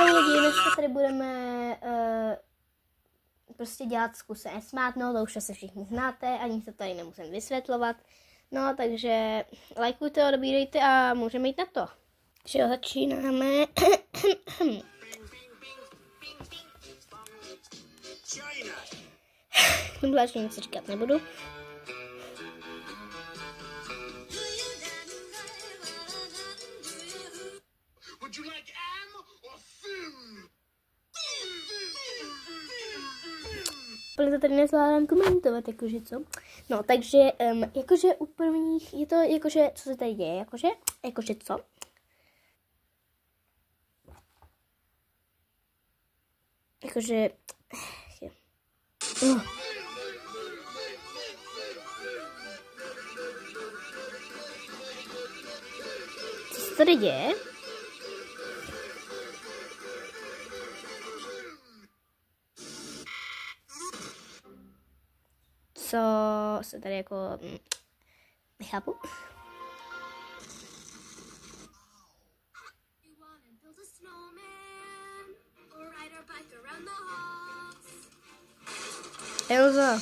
Lidi, dneska tady budeme prostě dělat zkuse smát, no to už se všichni znáte, ani se tady nemusím vysvětlovat. No, takže lajkujte, odebírejte a můžeme jít na to. Takže jo, začínáme. K tomu zvláště nic říkat nebudu. Protože to tady nezvládám komentovat, jakože co. No, takže, jakože u prvních, je to jakože, co se tady děje, jakože co. Jakože, co se tady děje? Co se tady jako nechápu. Elza.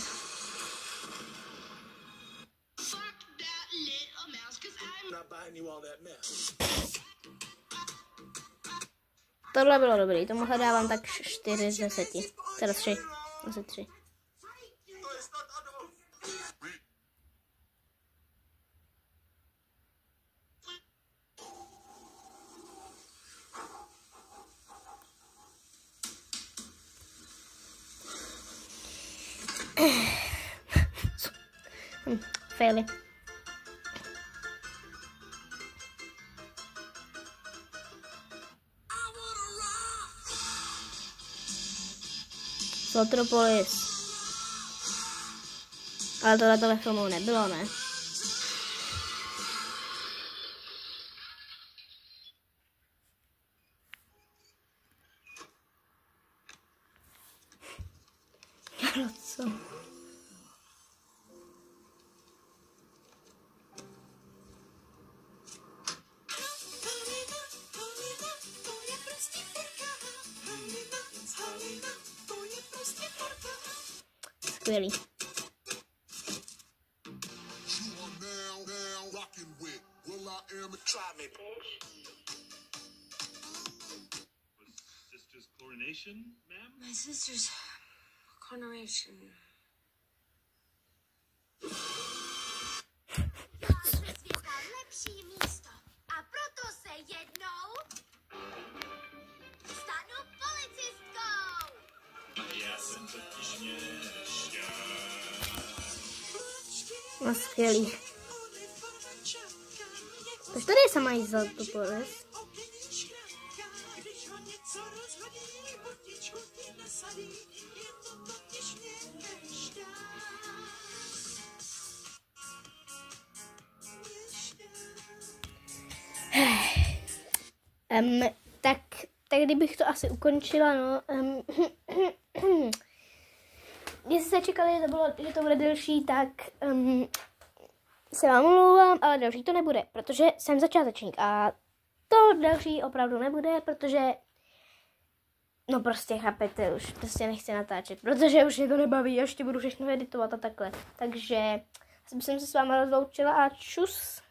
Tohle bylo dobrý, tomuhle dávám tak 4 z 10. Teda 3. Asi 3. Faily. Zlatropolis. Ale tohle ve filmu nebylo, ne? Co? Skvělý. My sister's coronation. Lepší místo. A proto se jednou stanu policistkou. Já jsem totiž měšťan. No, skvělý. Proč tady sama jí Zlatopolis? Tak kdybych to asi ukončila, no. Jestli jste čekali, že to bude delší, tak se vám omlouvám, ale delší to nebude, protože jsem začátečník a to delší opravdu nebude, protože no prostě chápete, už prostě nechci natáčet, protože už mě to nebaví, ještě budu všechno editovat a takhle. Takže jsem se s váma rozloučila a čus.